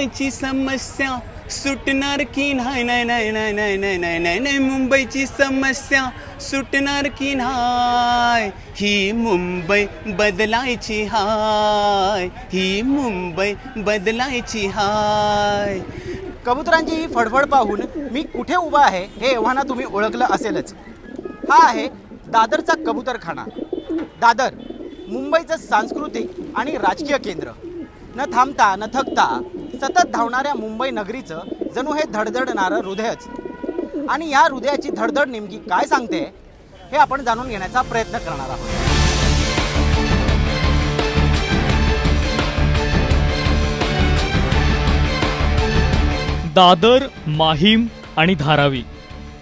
मुंबईची समस्या सुटणार की नाही नाही नाही नाही नाही नाही नाही नाही नाही मुंबईची समस्या सुटणार की नाही. ही मुंबई बदलायची हाय, ही मुंबई बदलायची हाय. कबुतरांची ही फडफड पाहून मी कुठे उभा आहे हे एव्हाना तुम्ही ओळखलं असेलच. हा आहे दादरचा कबूतरखाना. दादर मुंबईचं सांस्कृतिक आणि राजकीय केंद्र. न थांबता न थकता सतत धावणाऱ्या मुंबई नगरीचं जणू हे धडधडणारं हृदयच. आणि या हृदयाची धडधड नेमकी काय सांगते हे आपण जाणून घेण्याचा प्रयत्न करणार आहोत. दादर, माहीम आणि धारावी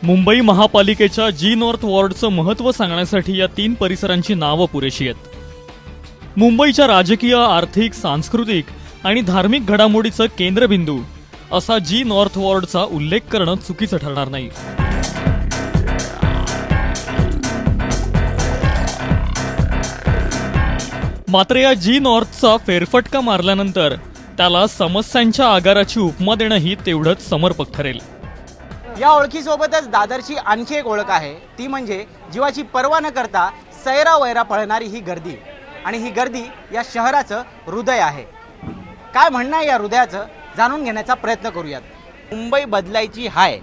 मुंबई महापालिकेच्या जी नॉर्थ वॉर्डचं महत्त्व सांगण्यासाठी या तीन परिसरांची नावं पुरेशी आहेत. मुंबईच्या राजकीय, आर्थिक, सांस्कृतिक आणि धार्मिक घडामोडीचं केंद्रबिंदू असा जी नॉर्थ वॉर्डचा उल्लेख करणं चुकीचं ठरणार नाही. मात्र या जी नॉर्थचा फेरफटका मारल्यानंतर त्याला समस्यांच्या आगाराची उपमा देणंही तेवढंच समर्पक ठरेल. या ओळखीसोबतच दादरची आणखी एक ओळख आहे, ती म्हणजे जीवाची पर्वा न करता सैरावैरा पळणारी ही गर्दी. आणि ही गर्दी या शहराचं हृदय आहे. काय म्हणणं आहे या हृदयाचं जाणून घेण्याचा प्रयत्न करूयात. मुंबई बदलायची हाय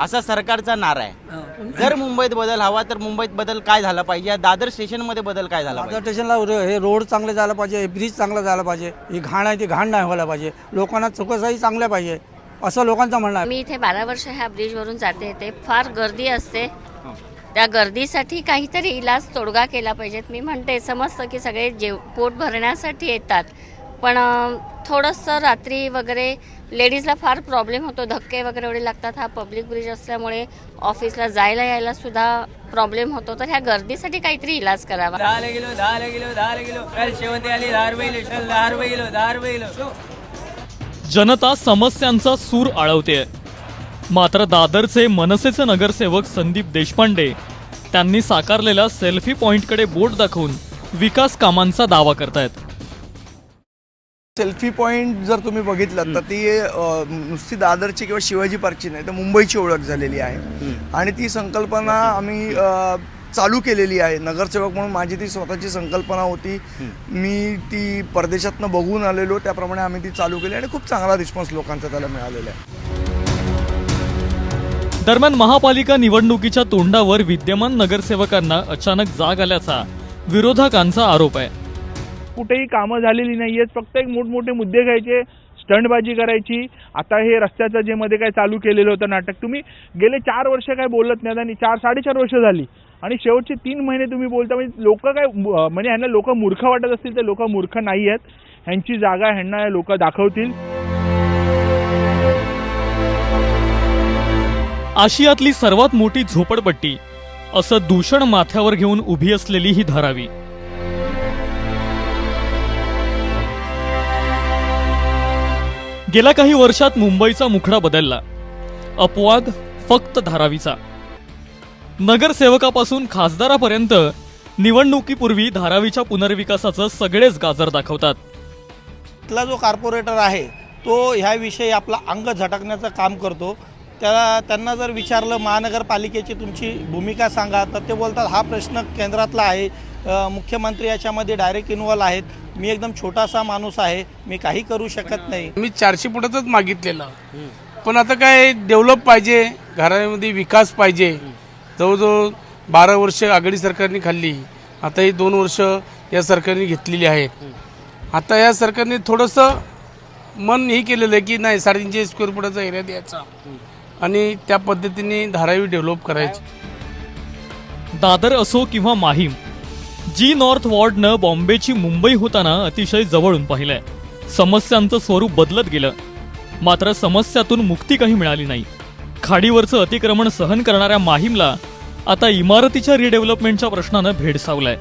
असा सरकारचा नारा आहे. जर मुंबईत बदल हवा तर मुंबईत बदल काय झाला पाहिजे? दादर स्टेशनमध्ये बदल काय झाला पाहिजे? दादर स्टेशनला हे रोड चांगले झाला पाहिजे, ब्रिज चांगला झाला पाहिजे, ही घाण आहे ती घाण नाही व्हायला पाहिजे, लोकांना चौकशाही चांगल्या पाहिजे असं लोकांचं म्हणणं आहे. मी इथे 12 वर्ष ह्या ब्रिजवरून जाते. ते फार गर्दी असते. त्या गर्दीसाठी काहीतरी इलाज तोडगा केला पाहिजेत. मी म्हणते समजतं की सगळे पोट भरण्यासाठी येतात, पण थोडंसं रात्री वगैरे लेडीजला फार प्रॉब्लेम होतो. धक्के वगैरे एवढे लागतात. हा पब्लिक ब्रिज असल्यामुळे ऑफिसला जायला यायला सुद्धा प्रॉब्लेम होतो. तर ह्या गर्दीसाठी काहीतरी इलाज करावा. 10 किलो शेवंती आली 10 किलो. जनता समस्यांचा सूर आळवतेय. मात्र दादरचे मनसेचे नगरसेवक संदीप देशपांडे त्यांनी साकारलेल्या सेल्फी पॉइंटकडे बोट दाखवून विकास कामांचा दावा करतायत. सेल्फी पॉईंट जर तुम्ही बघितलं तर ती नुसती दादरची किंवा शिवाजी पार्कची नाही तर मुंबईची ओळख झालेली आहे. आणि ती संकल्पना आम्ही चालू केलेली आहे. नगरसेवक म्हणून माझी ती स्वतःची संकल्पना होती. मी ती परदेशातनं बघून आलेलो, त्याप्रमाणे आम्ही ती चालू केली आणि खूप चांगला रिस्पॉन्स लोकांचा त्याला मिळालेला आहे. दरम्यान महापालिका निवडणुकीच्या तोंडावर विद्यमान नगरसेवकांना अचानक जाग आल्याचा विरोधकांचा आरोप आहे. कुठेही कामं झालेली नाहीयेत. फक्त एक मोठमोठे मुद्दे घ्यायचे, स्टंटबाजी करायची. आता हे रस्त्याचं जे मध्ये काय चालू केलेलं होतं नाटक, तुम्ही गेले 4 वर्ष काय बोलत नाही आणि 4-4.5 वर्ष झाली आणि शेवटचे 3 महिने तुम्ही बोलता. म्हणजे लोक काय म्हणजे ह्यांना लोक मूर्ख वाटत असतील तर लोक मूर्ख नाही आहेत. ह्यांची जागा ह्यांना लोक दाखवतील. आशियातली सर्वात मोठी झोपडपट्टी असं दूषण माथ्यावर घेऊन उभी असलेली ही धारावी. गेल्या काही वर्षात मुंबईचा मुखडा बदलला. अपवाद फक्त धारावीचा. नगरसेवकापासून खासदारापर्यंत निवडणुकीपूर्वी धारावीच्या पुनर्विकासाचं सगळेच गाजर दाखवतात. इथला जो कॉर्पोरेटर आहे तो ह्याविषयी आपला अंग झटकण्याचं काम करतो. त्यांना जर विचारलं महानगरपालिकेची तुमची भूमिका सांगा तर ते बोलतात हा प्रश्न केंद्रातला आहे, मुख्यमंत्री याच्यामध्ये डायरेक्ट इन्व्हॉल्व आहेत. मी एकदम छोटासा माणूस आहे, मी काही करू शकत नाही. मी 400 फुटाचंच मागितलेलं, पण आता काय डेव्हलप पाहिजे, घरामध्ये विकास पाहिजे. जवळजवळ 12 वर्ष आघाडी सरकारने खाल्ली, आता ही 2 वर्ष या सरकारने घेतलेली आहेत. आता या सरकारने थोडंसं मन हे केलेलं आहे की नाही 350 स्क्वेअर फुटाचा एरिया द्यायचा आणि त्या पद्धतीने धारावी डेव्हलप करायची. दादर असो किंवा माहीम, जी नॉर्थ वॉर्डनं बॉम्बेची मुंबई होताना अतिशय जवळून पाहिलंय. समस्यांचं स्वरूप बदलत गेलं, मात्र समस्यातून मुक्ती काही मिळाली नाही. खाडीवरचं अतिक्रमण सहन करणाऱ्या माहीमला आता इमारतीच्या रिडेव्हलपमेंटच्या प्रश्नानं भेडसावलाय.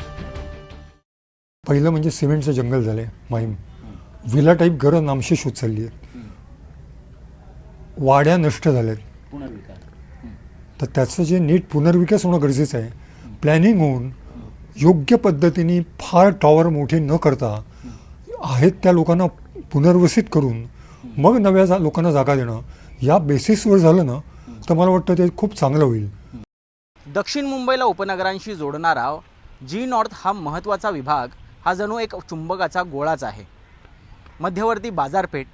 पहिलं म्हणजे सिमेंटचं जंगल झालंय माहीम. विला टाईप घरं नामशेष होत चालली आहेत. वाड्या नष्ट झाल्यात. तर त्याचं जे नीट पुनर्विकास होणं गरजेचं आहे. प्लॅनिंग होऊन योग्य पद्धतीने फार टॉवर मोठे न करता आहेत त्या लोकांना पुनर्वसित करून मग नव्या लोकांना जागा देणं या बेसिसवर झालं ना तर मला वाटतं ते खूप चांगलं होईल. दक्षिण मुंबईला उपनगरांशी जोडणारा जी नॉर्थ हा महत्त्वाचा विभाग हा जणू एक चुंबकाचा गोळाच आहे. मध्यवर्ती बाजारपेठ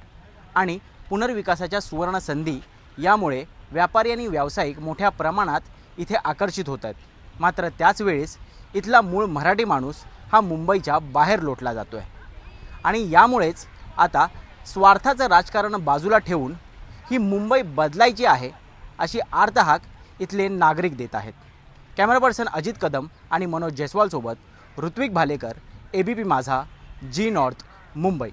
आणि पुनर्विकासाच्या सुवर्ण संधी यामुळे व्यापारी आणि व्यावसायिक मोठ्या प्रमाणात इथे आकर्षित होत आहेत. मात्र त्याच वेळेस इथला मूळ मराठी माणूस हा मुंबईच्या बाहेर लोटला जातो आहे आणि यामुळेच आता स्वार्थाचं राजकारण बाजूला ठेवून ही मुंबई बदलायची आहे अशी आर्तहाक इथले नागरिक देत आहेत. कॅमेरा पर्सन अजित कदम आणि मनोज जयस्वालसोबत ऋत्विक भालेकर, ABP माझा, जी नॉर्थ, मुंबई.